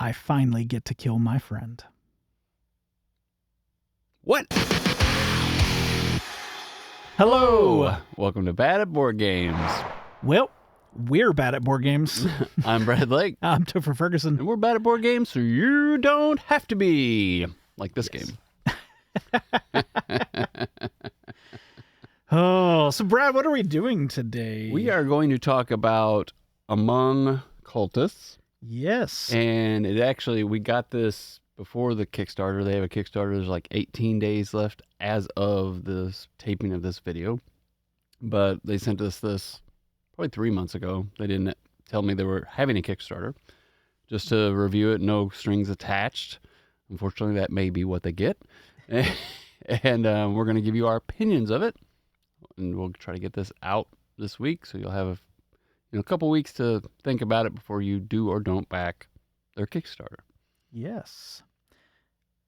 I finally get to kill my friend. What? Hello. Welcome to Bad at Board Games. Well, we're bad at board games. I'm Brad Lake. I'm Topher Ferguson. And we're bad at board games, so you don't have to be. Like this game. Oh, so Brad, what are we doing today? We are going to talk about Among Cultists. Yes. And it actually, we got this before the Kickstarter. They have a Kickstarter. There's like 18 days left as of this taping of this video. But they sent us this probably 3 months ago. They didn't tell me they were having a Kickstarter. Just to review it, no strings attached. Unfortunately, that may be what they get. And we're going to give you our opinions of it. And we'll try to get this out this week. So you'll have a couple weeks to think about it before you do or don't back their Kickstarter. Yes.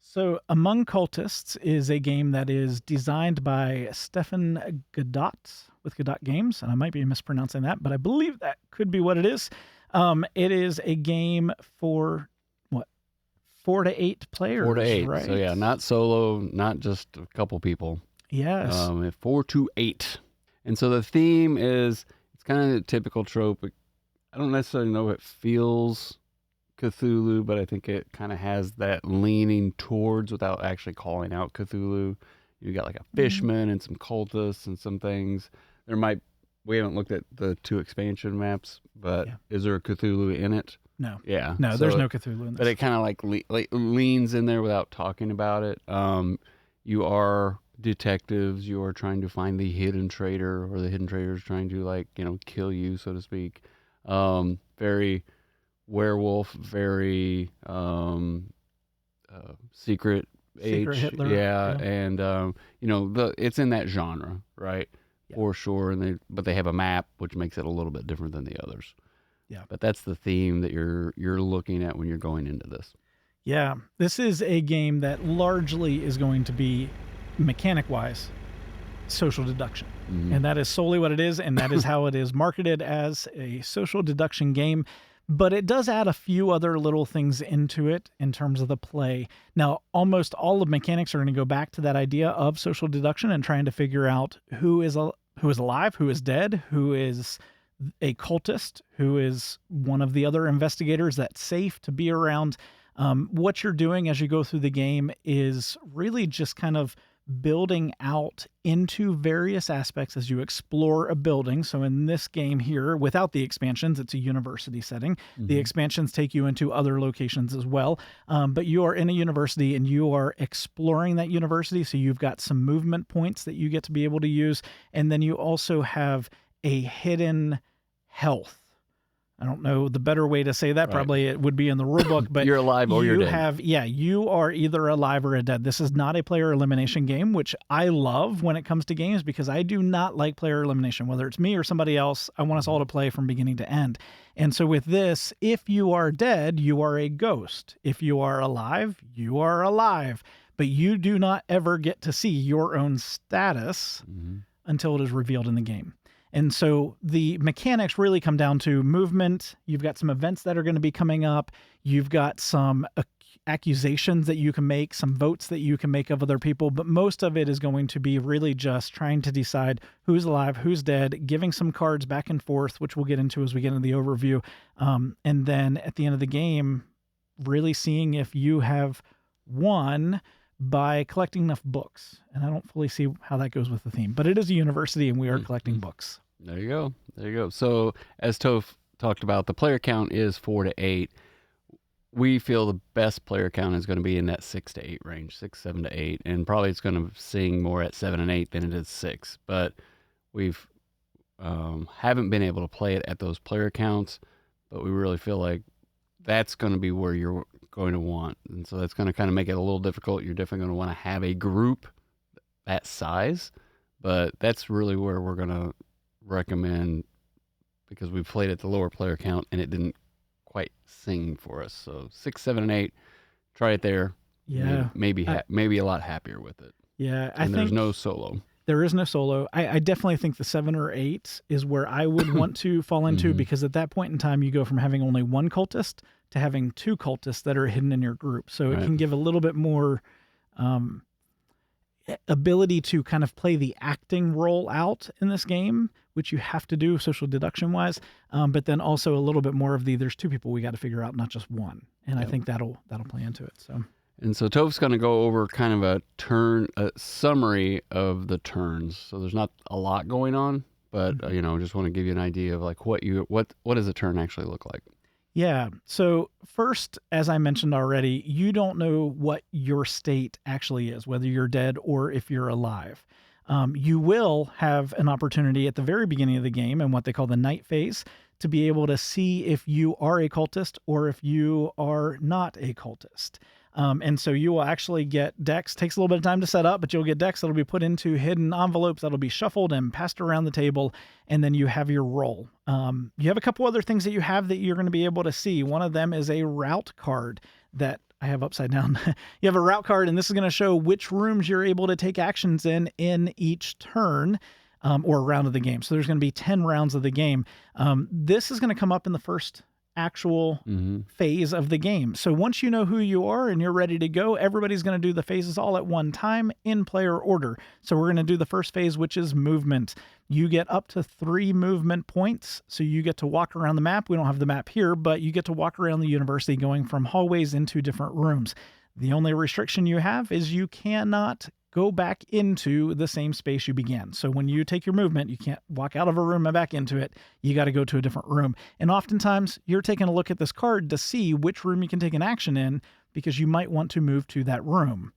So Among Cultists is a game that is designed by Stefan Godot with Godot Games. And I might be mispronouncing that, but I believe that could be what it is. It is a game for, 4 to 8 players? 4 to 8. Right? So yeah, not solo, not just a couple people. Yes. 4 to 8. And so the theme is, it's kind of a typical trope. I don't necessarily know if it feels Cthulhu, but I think it kind of has that leaning towards without actually calling out Cthulhu. You got like a fishman and some cultists and some things. We haven't looked at the 2 expansion maps, but is there a Cthulhu in it? No. Yeah. No, there's no Cthulhu in this. But it kind of like leans in there without talking about it. You are detectives. You are trying to find the hidden traitor, or the hidden traitor is trying to kill you, so to speak. Very werewolf, very secret age. Hitler. Yeah. And it's in that genre, right? Yeah. For sure. But they have a map, which makes it a little bit different than the others. Yeah. But that's the theme that you're looking at when you're going into this. Yeah. This is a game that largely is going to be, mechanic-wise, social deduction. Mm-hmm. And that is solely what it is, and that is how it is marketed, as a social deduction game. But it does add a few other little things into it in terms of the play. Now, almost all of mechanics are going to go back to that idea of social deduction and trying to figure out who is alive, who is dead, who is a cultist, who is one of the other investigators that's safe to be around. What you're doing as you go through the game is really just kind of building out into various aspects as you explore a building. So in this game here, without the expansions, it's a university setting. Mm-hmm. The expansions take you into other locations as well. But you are in a university and you are exploring that university. So you've got some movement points that you get to be able to use. And then you also have a hidden health. I don't know the better way to say that. Right. Probably it would be in the rule book, but you're alive or you're dead. You are either alive or dead. This is not a player elimination game, which I love when it comes to games, because I do not like player elimination. Whether it's me or somebody else, I want us all to play from beginning to end. And so with this, if you are dead, you are a ghost. If you are alive, you are alive. But you do not ever get to see your own status until it is revealed in the game. And so the mechanics really come down to movement. You've got some events that are going to be coming up. You've got some accusations that you can make, some votes that you can make of other people. But most of it is going to be really just trying to decide who's alive, who's dead, giving some cards back and forth, which we'll get into as we get into the overview. And then at the end of the game, really seeing if you have won by collecting enough books. And I don't fully see how that goes with the theme, but it is a university and we are collecting books. There you go. There you go. So as Toph talked about, the player count is 4 to 8. We feel the best player count is going to be in that 6 to 8 range, 6, 7 to 8. And probably it's going to sing more at 7 and 8 than it is 6. But we've haven't been able to play it at those player counts, but we really feel like that's going to be where you're going to want. And so that's going to kind of make it a little difficult. You're definitely going to want to have a group that size, but that's really where we're going to recommend, because we played at the lower player count and it didn't quite sing for us. So 6, 7, and 8, try it there. Yeah. Maybe a lot happier with it. Yeah. And there's no solo. There is no solo. I definitely think the 7 or 8 is where I would want to fall into, because at that point in time, you go from having only one cultist to having 2 cultists that are hidden in your group. So it can give a little bit more ability to kind of play the acting role out in this game, which you have to do social deduction wise. But then also a little bit more of there's 2 people we got to figure out, not just one. And I think that'll play into it. So. And so Toph's going to go over kind of a summary of the turns. So there's not a lot going on, but just want to give you an idea of like what does a turn actually look like? Yeah. So first, as I mentioned already, you don't know what your state actually is, whether you're dead or if you're alive. You will have an opportunity at the very beginning of the game in what they call the night phase to be able to see if you are a cultist or if you are not a cultist. And so you will actually get decks. Takes a little bit of time to set up, but you'll get decks that'll be put into hidden envelopes that'll be shuffled and passed around the table, and then you have your roll. You have a couple other things that you have that you're going to be able to see. One of them is a route card that I have upside down. You have a route card, and this is going to show which rooms you're able to take actions in each turn. Or round of the game. So there's going to be 10 rounds of the game. This is going to come up in the first actual phase of the game. So once you know who you are and you're ready to go, everybody's going to do the phases all at one time in player order. So we're going to do the first phase, which is movement. You get up to 3 movement points. So you get to walk around the map. We don't have the map here, but you get to walk around the university going from hallways into different rooms. The only restriction you have is you cannot go back into the same space you began. So when you take your movement, you can't walk out of a room and back into it. You got to go to a different room. And oftentimes you're taking a look at this card to see which room you can take an action in, because you might want to move to that room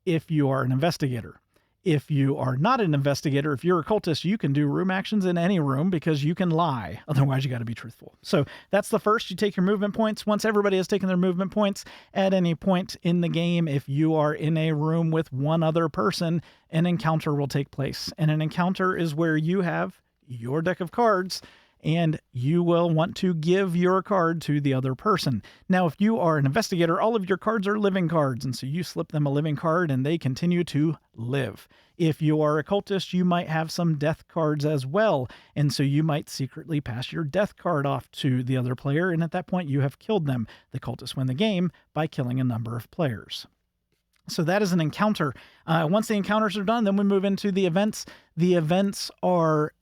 if you are an investigator. If you are not an investigator, if you're a cultist, you can do room actions in any room because you can lie. Otherwise, you got to be truthful. So that's the first. You take your movement points. Once everybody has taken their movement points, at any point in the game, if you are in a room with one other person, an encounter will take place. And an encounter is where you have your deck of cards and you will want to give your card to the other person. Now, if you are an investigator, all of your cards are living cards, and so you slip them a living card and they continue to live. If you are a cultist, you might have some death cards as well, and so you might secretly pass your death card off to the other player, and at that point you have killed them. The cultists win the game by killing a number of players. So that is an encounter. Once the encounters are done, then we move into the events. The events are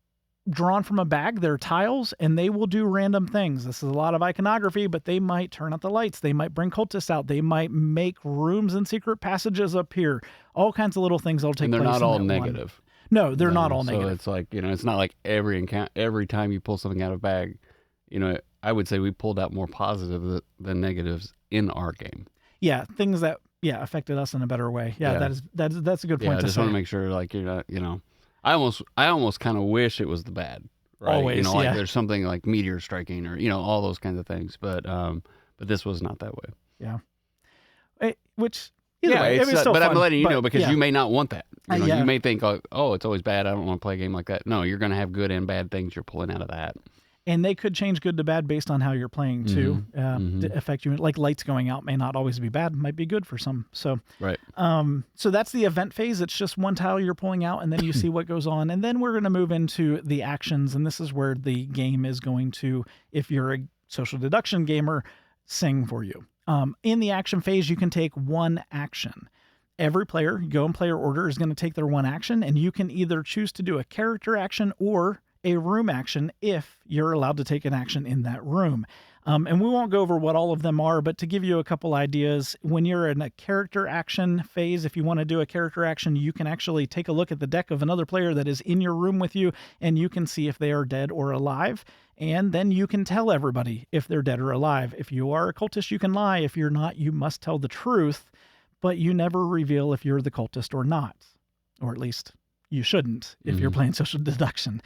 drawn from a bag. They're tiles, and they will do random things. This is a lot of iconography, but they might turn out the lights. They might bring cultists out. They might make rooms and secret passages appear. All kinds of little things that'll take place. And they're not all negative. No, they're not all negative. So it's like, it's not like every time you pull something out of a bag, I would say we pulled out more positive than negatives in our game. Yeah, things that affected us in a better way. Yeah. That's a good point to say. I just want to make sure, like, you're not, I almost kind of wish it was the bad, right? Always, like there's something like meteor striking or, all those kinds of things. But this was not that way. Yeah. Which, either way, it's still but fun, I'm letting you know, because you may not want that. You may think, oh, it's always bad. I don't want to play a game like that. No, you're going to have good and bad things you're pulling out of that. And they could change good to bad based on how you're playing too. To affect you. Like lights going out may not always be bad, might be good for some. So right. So that's the event phase. It's just one tile you're pulling out, and then you see what goes on. And then we're going to move into the actions, and this is where the game is going to, if you're a social deduction gamer, sing for you. In the action phase, you can take one action. Every player, go in player order, is going to take their one action, and you can either choose to do a character action or a room action if you're allowed to take an action in that room. And we won't go over what all of them are, but to give you a couple ideas, when you're in a character action phase, if you want to do a character action, you can actually take a look at the deck of another player that is in your room with you, and you can see if they are dead or alive. And then you can tell everybody if they're dead or alive. If you are a cultist, you can lie. If you're not, you must tell the truth, but you never reveal if you're the cultist or not, or at least you shouldn't if you're playing social deduction.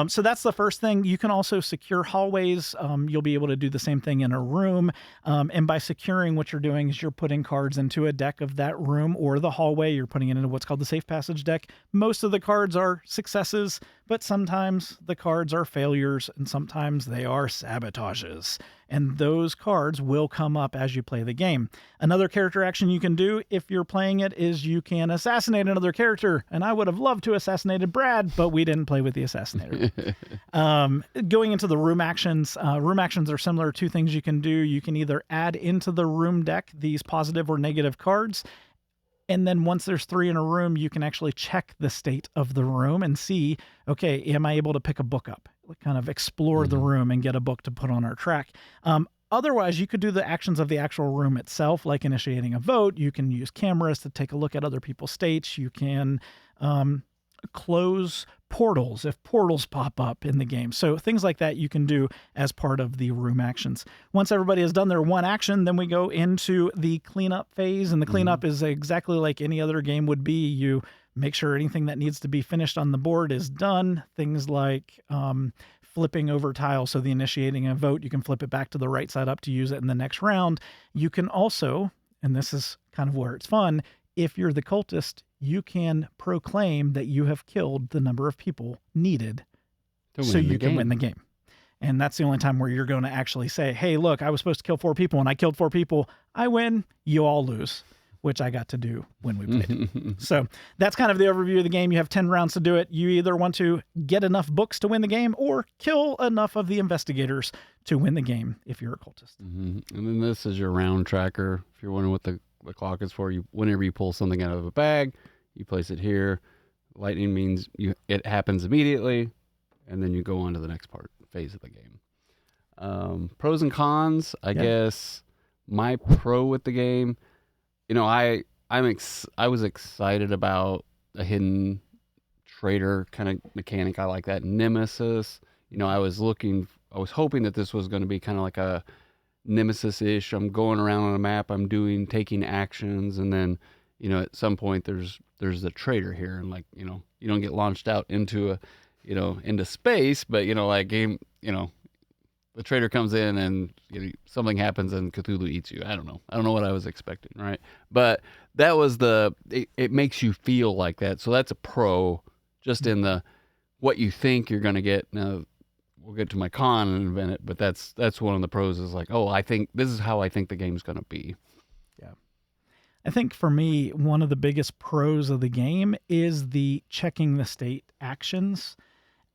So that's the first thing. You can also secure hallways. You'll be able to do the same thing in a room. And by securing, what you're doing is you're putting cards into a deck of that room or the hallway. You're putting it into what's called the safe passage deck. Most of the cards are successes, but sometimes the cards are failures and sometimes they are sabotages. And those cards will come up as you play the game. Another character action you can do if you're playing it is you can assassinate another character. And I would have loved to assassinated Brad, but we didn't play with the assassinator. Going into the room actions are similar to things you can do. You can either add into the room deck these positive or negative cards. And then once there's 3 in a room, you can actually check the state of the room and see, okay, am I able to pick a book up? Kind of explore the room and get a book to put on our track. Otherwise, you could do the actions of the actual room itself, like initiating a vote. You can use cameras to take a look at other people's states. You can close portals if portals pop up in the game. So things like that you can do as part of the room actions. Once everybody has done their one action, then we go into the cleanup phase. And the cleanup is exactly like any other game would be. You make sure anything that needs to be finished on the board is done. Things like flipping over tiles. So the initiating a vote, you can flip it back to the right side up to use it in the next round. You can also, and this is kind of where it's fun, if you're the cultist, you can proclaim that you have killed the number of people needed so you can win the game. And that's the only time where you're going to actually say, hey, look, I was supposed to kill 4 people and I killed 4 people. I win, you all lose, which I got to do when we played. So that's kind of the overview of the game. You have 10 rounds to do it. You either want to get enough books to win the game or kill enough of the investigators to win the game if you're a cultist. And then this is your round tracker. If you're wondering what the clock is for, whenever you pull something out of a bag, you place it here. Lightning means it happens immediately, and then you go on to the next phase of the game. Pros and cons, I guess. My pro with the game, I was excited about a hidden traitor kind of mechanic. I like that. Nemesis. I was hoping that this was going to be kind of like a Nemesis-ish. I'm going around on a map, I'm taking actions, and then, at some point there's the traitor here, and you don't get launched out into into space, but the traitor comes in and something happens and Cthulhu eats you. I don't know what I was expecting, right? But that was it makes you feel like that. So that's a pro, just in the what you think you're going to get. Now we'll get to my con in a minute, but that's one of the pros is like, oh, I think this is how I think the game's going to be. Yeah. I think for me, one of the biggest pros of the game is the checking the state actions.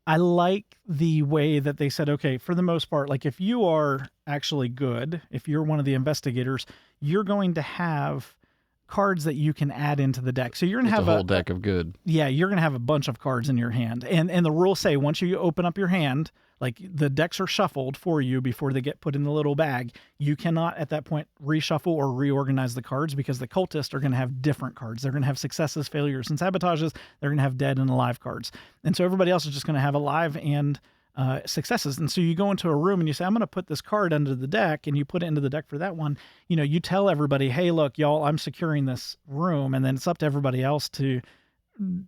I like the way that they said, okay, for the most part, like if you are actually good, if you're one of the investigators, you're going to have cards that you can add into the deck. So you're going to have a whole deck of good. Yeah, you're going to have a bunch of cards in your hand. And the rules say once you open up your hand, like the decks are shuffled for you before they get put in the little bag. You cannot at that point reshuffle or reorganize the cards because the cultists are going to have different cards. They're going to have successes, failures, and sabotages. They're going to have dead and alive cards. And so everybody else is just going to have alive and successes. And so you go into a room and you say, I'm going to put this card under the deck, and you put it into the deck for that one. You tell everybody, hey, look, y'all, I'm securing this room. And then it's up to everybody else to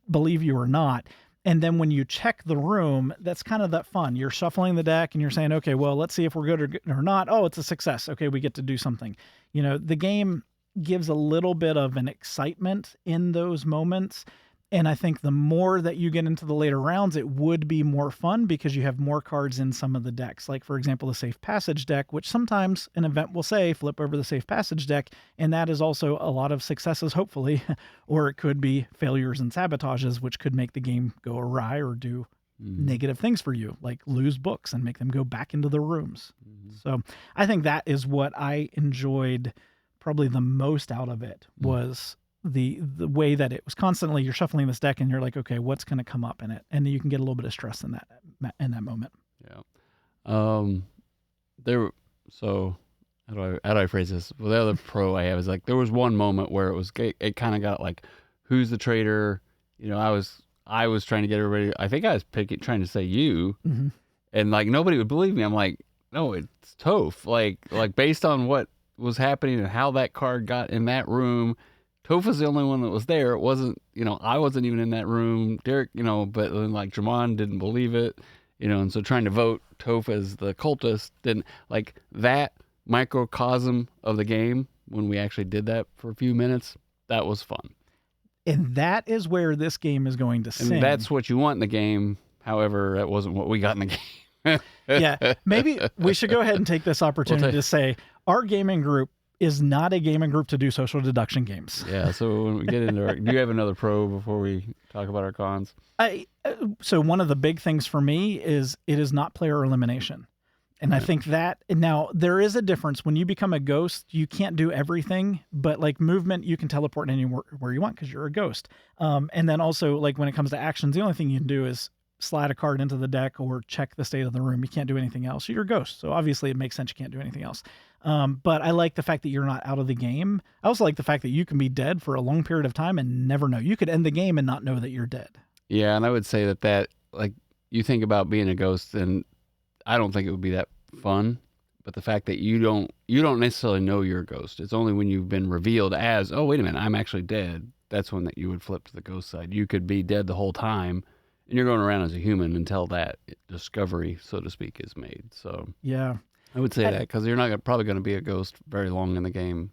believe you or not. And then when you check the room, that's kind of that fun. You're shuffling the deck and you're saying, okay, well, let's see if we're good or not. Oh, it's a success. Okay, we get to do something. The game gives a little bit of an excitement in those moments. And I think the more that you get into the later rounds, it would be more fun because you have more cards in some of the decks. Like, for example, the Safe Passage deck, which sometimes an event will say, flip over the Safe Passage deck. And that is also a lot of successes, hopefully, or it could be failures and sabotages, which could make the game go awry or do negative things for you, like lose books and make them go back into the rooms. So I think that is what I enjoyed probably the most out of it was the way that it was constantly, you're shuffling this deck and you're like, okay, what's going to come up in it? And you can get a little bit of stress in that moment. Yeah. So how do I phrase this? Well, the other pro I have is like, there was one moment where it kind of got like, who's the traitor? I was trying to get everybody, I think I was trying to say you, and like, nobody would believe me. I'm like, no, it's Toph. Like based on what was happening and how that card got in that room, Toph was the only one that was there. It wasn't, I wasn't even in that room. Derek, but then like Dramon didn't believe it, and so trying to vote Toph as the cultist didn't, like that microcosm of the game when we actually did that for a few minutes, that was fun. And that is where this game is going to sing. And that's what you want in the game. However, that wasn't what we got in the game. Yeah, maybe we should go ahead and take this opportunity to say our gaming group is not a gaming group to do social deduction games. Yeah, so when we get into our... Do you have another pro before we talk about our cons? So one of the big things for me is it is not player elimination. And I think that now there is a difference. When you become a ghost, you can't do everything, but like movement, you can teleport anywhere where you want because you're a ghost. And then also, like when it comes to actions, the only thing you can do is slide a card into the deck or check the state of the room. You can't do anything else. You're a ghost. So obviously it makes sense you can't do anything else. But I like the fact that you're not out of the game. I also like the fact that you can be dead for a long period of time and never know. You could end the game and not know that you're dead. Yeah, and I would say that like you think about being a ghost, and I don't think it would be that fun. But the fact that you don't necessarily know you're a ghost. It's only when you've been revealed as, oh, wait a minute, I'm actually dead. That's when that you would flip to the ghost side. You could be dead the whole time, and you're going around as a human until that discovery, so to speak, is made. So yeah, I would say that because you're not probably going to be a ghost very long in the game.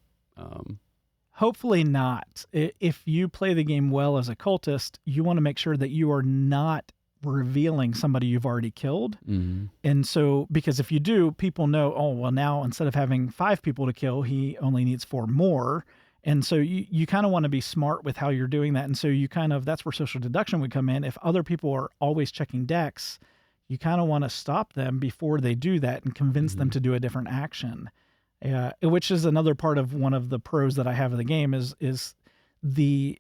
Hopefully not. If you play the game well as a cultist, you want to make sure that you are not revealing somebody you've already killed. Mm-hmm. And so, because if you do, people know, oh, well, now instead of having 5 people to kill, he only needs 4 more. And so you kind of want to be smart with how you're doing that. And so that's where social deduction would come in. If other people are always checking decks, you kind of want to stop them before they do that and convince them to do a different action. Which is another part of one of the pros that I have of the game is the,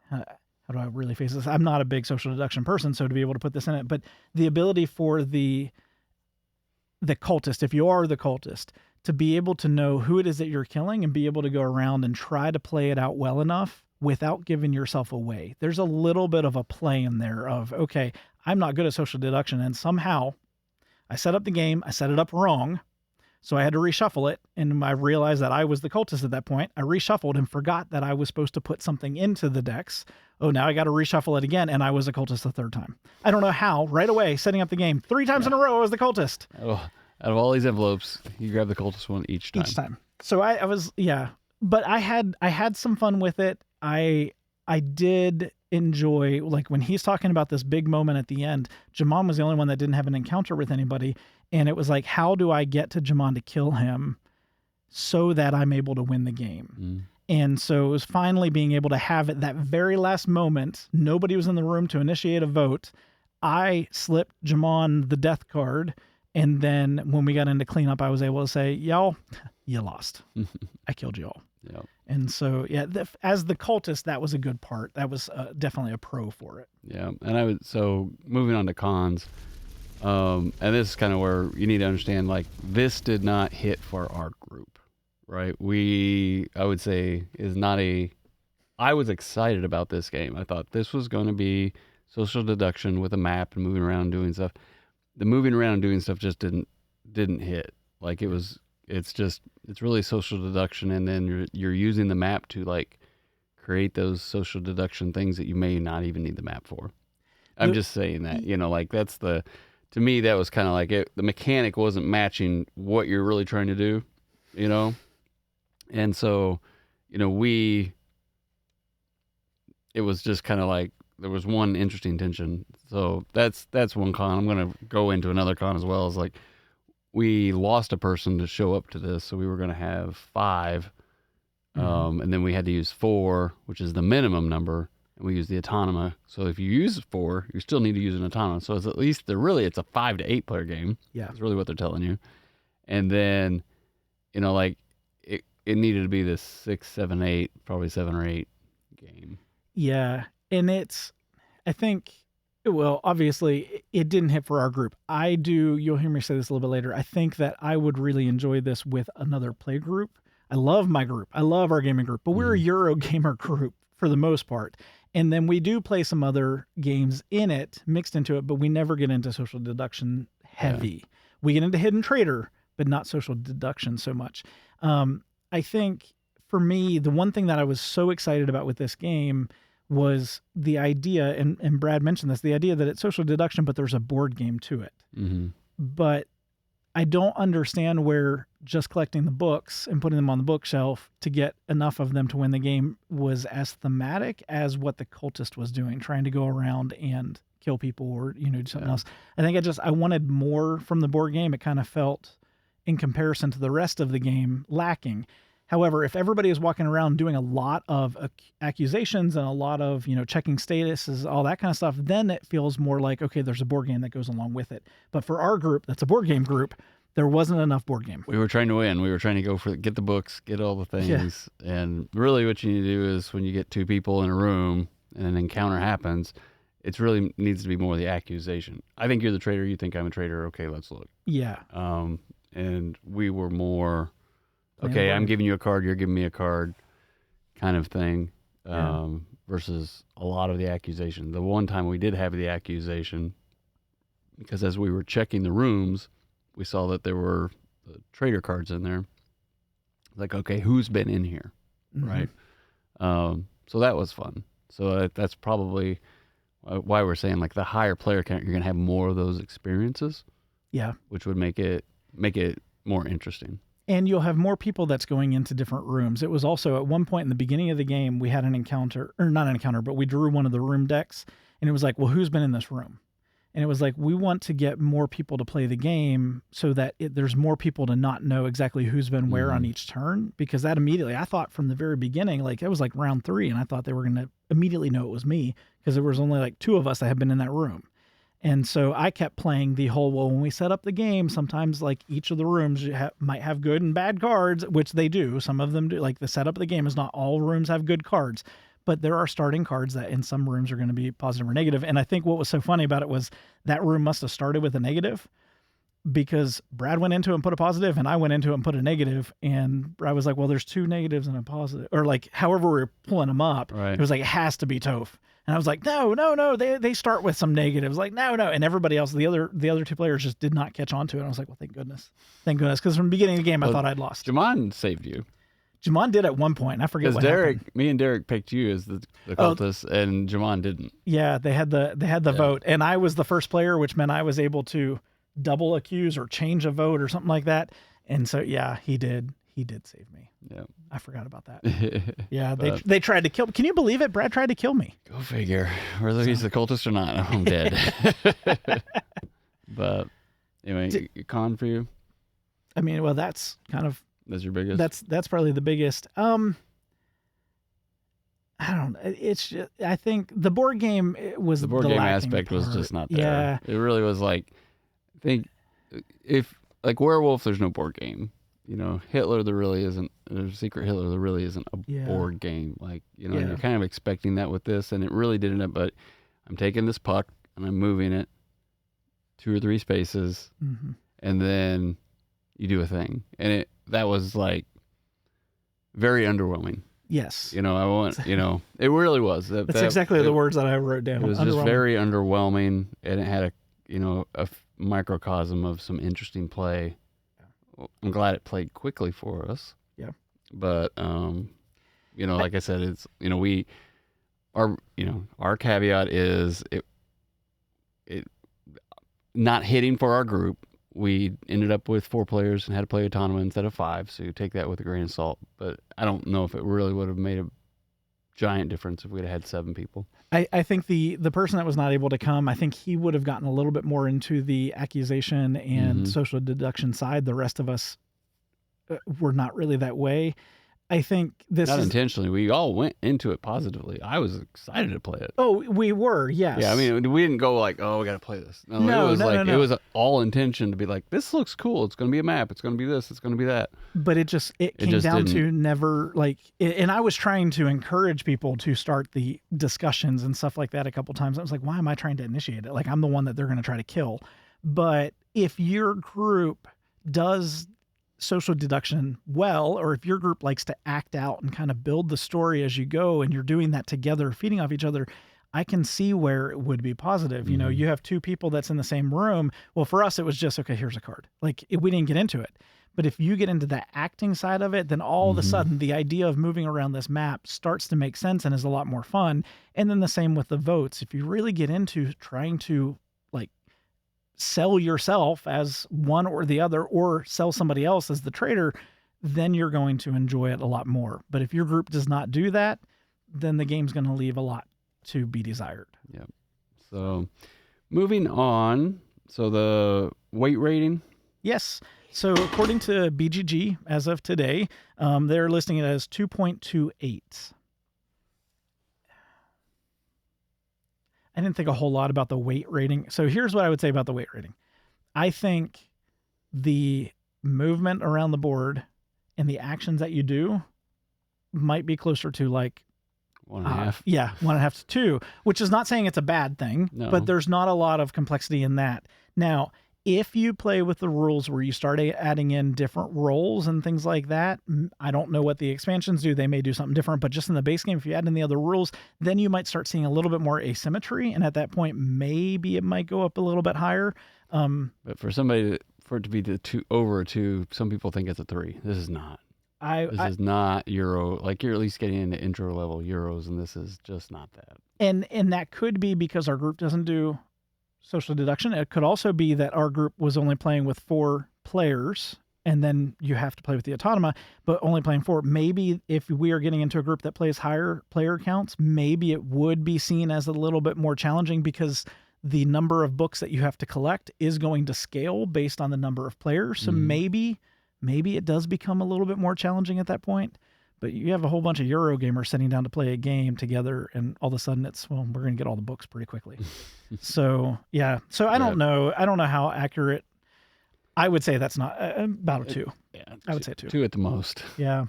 how do I really face this? I'm not a big social deduction person, so to be able to put this in it, but the ability for the cultist, if you are the cultist, to be able to know who it is that you're killing and be able to go around and try to play it out well enough without giving yourself away. There's a little bit of a play in there of, okay, I'm not good at social deduction, and somehow I set up the game, I set it up wrong, so I had to reshuffle it, and I realized that I was the cultist at that point. I reshuffled and forgot that I was supposed to put something into the decks. Oh, now I got to reshuffle it again, and I was a cultist the 3rd time. I don't know how, right away, setting up the game, 3 times in a row, I was the cultist. Oh, out of all these envelopes, you grab the cultist one each time. Each time. So I was, yeah. But I had some fun with it. I did enjoy, like when he's talking about this big moment at the end, Jamon was the only one that didn't have an encounter with anybody. And it was like, how do I get to Jamon to kill him so that I'm able to win the game? And so it was finally being able to have it that very last moment. Nobody was in the room to initiate a vote. I slipped Jamon the death card. And then when we got into cleanup, I was able to say, y'all, you lost. I killed y'all. Yep. And so, yeah, as the cultist, that was a good part. That was definitely a pro for it. Yeah. And so moving on to cons, and this is kind of where you need to understand, like, this did not hit for our group, right? I would say I was excited about this game. I thought this was going to be social deduction with a map and moving around and doing stuff. The moving around and doing stuff just didn't hit. Like it's really social deduction, and then you're using the map to like create those social deduction things that you may not even need the map for. I'm just saying that, like to me that was kind of like the mechanic wasn't matching what you're really trying to do, and so it was just kind of like there was one interesting tension. So that's one con. I'm going to go into another con as well. Is like we lost a person to show up to this, so we were going to have 5, and then we had to use 4, which is the minimum number, and we used the autonoma. So if you use 4, you still need to use an autonoma. So it's at least it's a 5 to 8 player game. Yeah, that's really what they're telling you. And then like it needed to be this 6, 7, 8, probably 7 or 8 game. Yeah, and I think, well, obviously it didn't hit for our group. You'll hear me say this a little bit later, I think that I would really enjoy this with another play group. I love my group. I love our gaming group, but we're a Eurogamer group for the most part. And then we do play some other games in it, mixed into it, but we never get into social deduction heavy. Yeah. We get into Hidden Trader, but not social deduction so much. I think for me, the one thing that I was so excited about with this game was the idea, and Brad mentioned this, the idea that it's social deduction, but there's a board game to it. But I don't understand where just collecting the books and putting them on the bookshelf to get enough of them to win the game was as thematic as what the cultist was doing, trying to go around and kill people or, you know, do something Yeah. else. I think I wanted more from the board game. It kind of felt, in comparison to the rest of the game, lacking. However, if everybody is walking around doing a lot of accusations and a lot of, you know, checking statuses, all that kind of stuff, then it feels more like, okay, there's a board game that goes along with it. But for our group, that's a board game group, there wasn't enough board game. We were trying to win. We were trying to get the books, get all the things. Yeah. And really what you need to do is when you get two people in a room and an encounter happens, it really needs to be more the accusation. I think you're the traitor. You think I'm a traitor. Okay, let's look. Yeah. And we were more, okay, I'm giving you a card, you're giving me a card kind of thing, versus a lot of the accusation. The one time we did have the accusation, because as we were checking the rooms, we saw that there were traitor cards in there. Like, okay, who's been in here, right? So that was fun. So that's probably why we're saying, like, the higher player count, you're going to have more of those experiences. Yeah. Which would make it more interesting. And you'll have more people that's going into different rooms. It was also at one point in the beginning of the game, we had an encounter, or not an encounter, but we drew one of the room decks, and it was like, well, who's been in this room? And it was like, we want to get more people to play the game so that there's more people to not know exactly who's been where on each turn, because that immediately, I thought from the very beginning, like it was like round 3, and I thought they were going to immediately know it was me because there was only like 2 of us that had been in that room. And so I kept playing the whole, well, when we set up the game, sometimes like each of the rooms might have good and bad cards, which they do. Some of them do. Like the setup of the game is not all rooms have good cards, but there are starting cards that in some rooms are going to be positive or negative. And I think what was so funny about it was that room must have started with a negative, because Brad went into it and put a positive, and I went into it and put a negative, and Brad was like, well, there's 2 negatives and a positive, or like however we were pulling them up. Right. It was like, it has to be Toph. And I was like, no, they start with some negatives. Like, no. And everybody else, the other 2 players just did not catch on to it. And I was like, well, thank goodness. Because from the beginning of the game, I thought I'd lost. Jamon saved you. Jamon did at one point. And I forget what happened. Me and Derek picked you as the cultist, and Jamon didn't. Yeah, they had the vote. And I was the first player, which meant I was able to double accuse or change a vote or something like that. And so, yeah, he did save me. Yeah. I forgot about that. Yeah, they tried to kill me. Can you believe it? Brad tried to kill me. Go figure. Whether he's the cultist or not, I'm dead. But anyway, con for you? I mean, well, that's kind of... That's your biggest? That's probably the biggest. I don't know. It's just, I think the board game was the board game aspect part. Was just not there. Yeah. It really was like, I think if like Werewolf, there's no board game. You know, Hitler, there really isn't. Secret Hitler, there really isn't a board game. Like, you know, you're kind of expecting that with this, and it really didn't. But I'm taking this puck and I'm moving it 2 or 3 spaces, and then you do a thing, and that was like very underwhelming. Yes. You know, it really was. That's exactly the words that I wrote down. It was just very underwhelming, and it had a microcosm of some interesting play. I'm glad it played quickly for us. Yeah. But, like I said, it's, our caveat is it not hitting for our group. We ended up with 4 players and had to play autonomous instead of 5. So you take that with a grain of salt, but I don't know if it really would have made a giant difference if we'd have had 7 people. I think the person that was not able to come, I think he would have gotten a little bit more into the accusation and social deduction side. The rest of us were not really that way. I think this not intentionally. We all went into it positively. I was excited to play it. Oh, we were, yes. Yeah, I mean, we didn't go like, oh, we got to play this. No, it was all intention to be like, this looks cool. It's going to be a map. It's going to be this. It's going to be that. But it came down to never like, and I was trying to encourage people to start the discussions and stuff like that a couple times. I was like, why am I trying to initiate it? Like, I'm the one that they're going to try to kill. But if your group does social deduction well, or if your group likes to act out and kind of build the story as you go, and you're doing that together, feeding off each other, I can see where it would be positive. You know, you have 2 people that's in the same room. Well, for us, it was just, okay, here's a card. Like, we didn't get into it. But if you get into the acting side of it, then all of a sudden the idea of moving around this map starts to make sense and is a lot more fun. And then the same with the votes. If you really get into trying to like sell yourself as one or the other, or sell somebody else as the traitor, then you're going to enjoy it a lot more. But if your group does not do that, then the game's going to leave a lot to be desired. Yeah. So Moving on. So the weight rating. Yes. So according to BGG, as of today, they're listing it as 2.28. I didn't think a whole lot about the weight rating. So here's what I would say about the weight rating. I think the movement around the board and the actions that you do might be closer to like 1.5. Yeah, 1.5 to 2, which is not saying it's a bad thing, but there's not a lot of complexity in that. Now, if you play with the rules where you start adding in different roles and things like that, I don't know what the expansions do. They may do something different, but just in the base game, if you add in the other rules, then you might start seeing a little bit more asymmetry. And at that point, maybe it might go up a little bit higher. But for somebody, for it to be over a 2, some people think it's a 3. This is not. This is not Euro. Like, you're at least getting into intro level Euros, and this is just not that. And that could be because our group doesn't do social deduction. It could also be that our group was only playing with 4 players, and then you have to play with the automa, but only playing 4. Maybe if we are getting into a group that plays higher player counts, maybe it would be seen as a little bit more challenging because the number of books that you have to collect is going to scale based on the number of players. So maybe it does become a little bit more challenging at that point. But you have a whole bunch of Euro gamers sitting down to play a game together, and all of a sudden it's, well, we're going to get all the books pretty quickly. So, yeah. So I don't know. I don't know how accurate. I would say that's not about a 2. Yeah, I would say 2. 2 at the most. Yeah.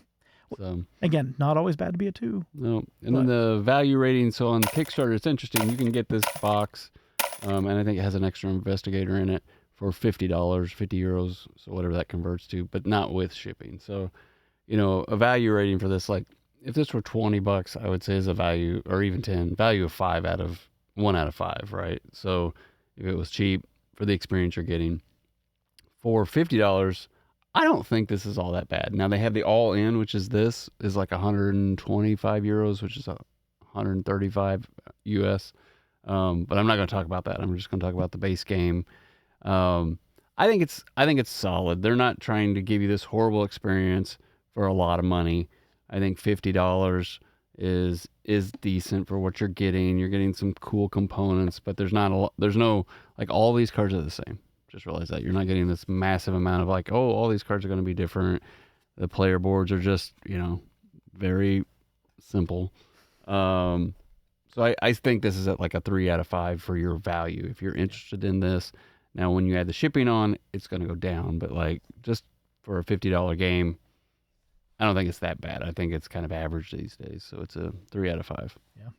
So again, not always bad to be a 2. No. And then the value rating. So on Kickstarter, it's interesting. You can get this box, and I think it has an extra investigator in it for $50, 50 euros, so whatever that converts to, but not with shipping. So, a value rating for this, like, if this were $20, I would say is a value, or even 10, value of 1 out of 5, right? So if it was cheap for the experience you're getting, for $50, I don't think this is all that bad. Now they have the all-in, which is like 125 euros, which is 135 US. But I'm not going to talk about that. I'm just going to talk about the base game. I think it's solid. They're not trying to give you this horrible experience for a lot of money. I think $50 is decent for what you're getting. You're getting some cool components, but there's no, like, all these cards are the same. Just realize that you're not getting this massive amount of, like, oh, all these cards are going to be different. The player boards are just, very simple. So I think this is at like a 3 out of 5 for your value. If you're interested in this, now when you add the shipping on, it's going to go down, but like, just for a $50 game, I don't think it's that bad. I think it's kind of average these days. So it's a 3 out of 5. Yeah.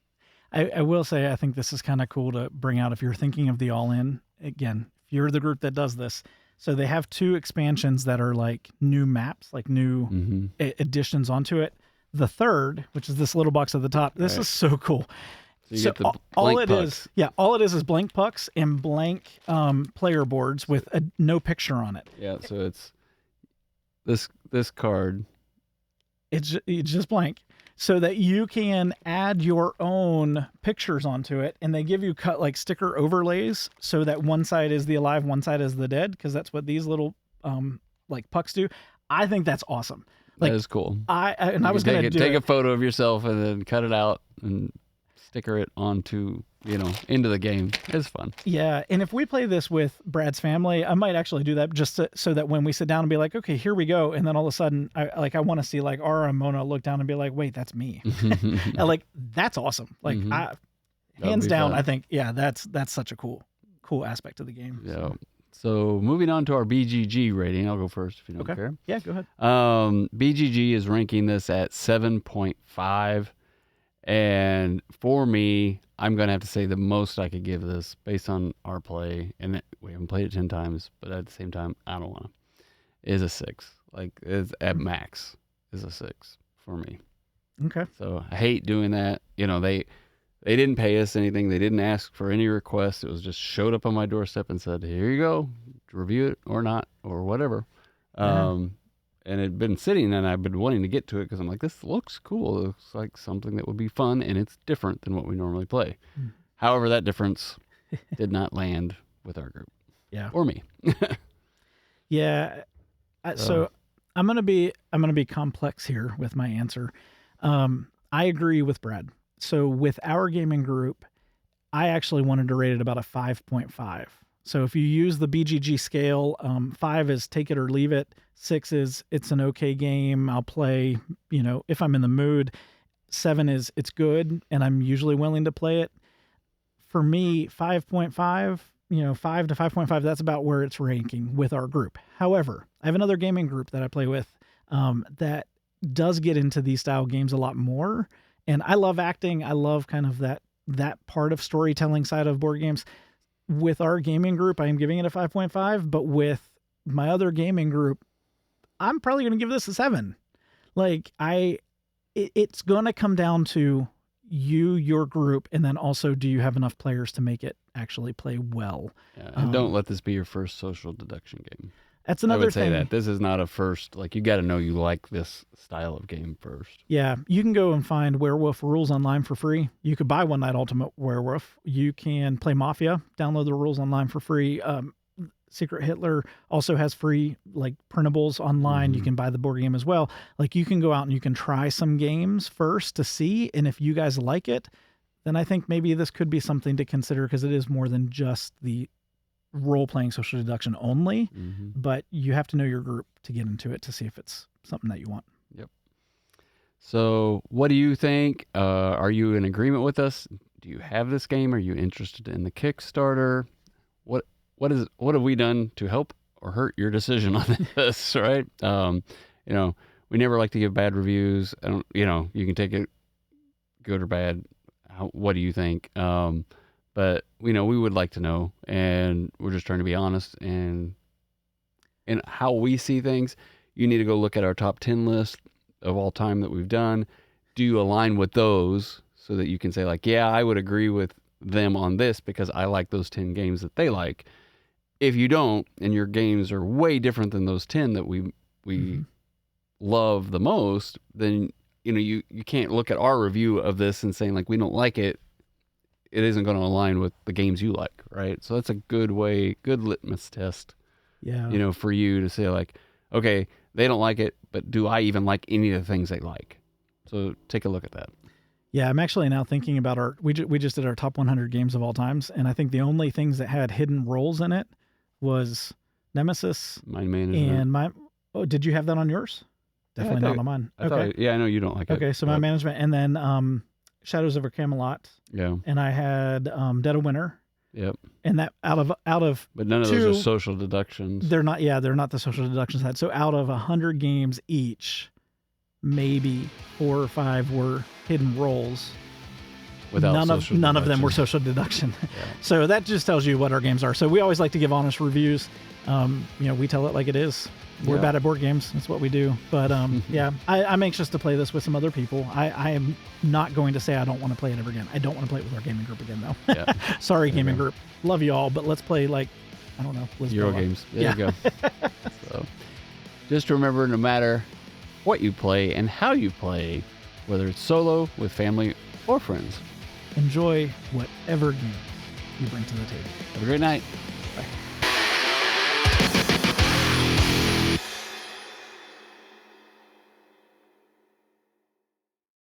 I will say, I think this is kind of cool to bring out if you're thinking of the all-in. Again, if you're the group that does this. So they have 2 expansions that are like new maps, like new additions onto it. The third, which is this little box at the top, this is so cool. So you get the blank pucks. All it is blank pucks and blank player boards with no picture on it. Yeah, so it's this card. It's just blank, so that you can add your own pictures onto it, and they give you cut like sticker overlays so that one side is the alive, one side is the dead, because that's what these little like pucks do. I think that's awesome. Like, that is cool. I was going to take a photo of yourself and then cut it out and sticker it onto, into the game. It's fun. Yeah, and if we play this with Brad's family, I might actually do that just so that when we sit down and be like, okay, here we go, and then all of a sudden, I want to see like Ara and Mona look down and be like, wait, that's me. And like, that's awesome. Like, hands down, fun. I think, that's such a cool aspect of the game. Yeah. So moving on to our BGG rating, I'll go first if you don't care. Yeah, go ahead. BGG is ranking this at 7.5. And for me, I'm going to have to say the most I could give this based on our play, and we haven't played it 10 times, but at the same time, I don't want to, is a 6. Like, it's at max is a 6 for me. Okay. So I hate doing that. They didn't pay us anything. They didn't ask for any requests. It was just showed up on my doorstep and said, here you go, review it or not, or whatever. And it'd been sitting, and I've been wanting to get to it because I'm like, this looks cool. It looks like something that would be fun, and it's different than what we normally play. However, that difference did not land with our group. Yeah. Or me. Yeah. So I'm gonna be complex here with my answer. I agree with Brad. So with our gaming group, I actually wanted to rate it about a 5.5. So if you use the BGG scale, 5 is take it or leave it. 6 is it's an okay game. I'll play, if I'm in the mood. 7 is it's good, and I'm usually willing to play it. For me, 5.5, 5 to 5.5, that's about where it's ranking with our group. However, I have another gaming group that I play with that does get into these style games a lot more. And I love acting. I love kind of that part of storytelling side of board games. With our gaming group, I am giving it a 5.5, but with my other gaming group, I'm probably going to give this a 7. Like it's going to come down to your group, and then also, do you have enough players to make it actually play well? Yeah, and don't let this be your first social deduction game. That's another I would say thing. that this is not a first, like, you got to know you like this style of game first. Yeah, you can go and find Werewolf rules online for free. You could buy One Night Ultimate Werewolf. You can play Mafia, download the rules online for free. Secret Hitler also has free printables online. You can buy the board game as well. Like, you can go out and you can try some games first to see, and if you guys like it, then I think maybe this could be something to consider, because it is more than just the role-playing social deduction only, but you have to know your group to get into it to see if it's something that you want. Yep. So what do you think? Are you in agreement with us? Do you have this game? Are you interested in the Kickstarter? What have we done to help or hurt your decision on this, right? We never like to give bad reviews. You can take it good or bad. What do you think? But we would like to know, and we're just trying to be honest and how we see things. You need to go look at our top 10 list of all time that we've done. Do you align with those so that you can say, like, yeah, I would agree with them on this because I like those 10 games that they like. If you don't, and your games are way different than those 10 that we love the most, then you can't look at our review of this and saying, like, we don't like it. It isn't going to align with the games you like, right? So that's a good litmus test, for you to say, like, okay, they don't like it, but do I even like any of the things they like? So take a look at that. Yeah, I'm actually now thinking about we just did our top 100 games of all times, and I think the only things that had hidden roles in it was Nemesis, Mind Management, and Oh, did you have that on yours? Definitely not on mine. Okay. I know you don't like it. Okay, so Mind Management, and then Shadows over Camelot. Yeah. And I had Dead of Winter. Yep. And that out of but none of those are social deductions. They're not. Yeah, they're not the social deduction side. So out of 100 games each, maybe 4 or 5 were hidden roles. Without none of them were social deduction. Yeah. So that just tells you what our games are. So we always like to give honest reviews. We tell it like it is. We're bad at board games. That's what we do. But yeah, I'm anxious to play this with some other people. I am not going to say I don't want to play it ever again. I don't want to play it with our gaming group again, though. Yeah. Sorry, gaming group. Love you all, but let's play I don't know. Euro games. There you go. So just remember, no matter what you play and how you play, whether it's solo, with family, or friends, enjoy whatever game you bring to the table. Have a great night.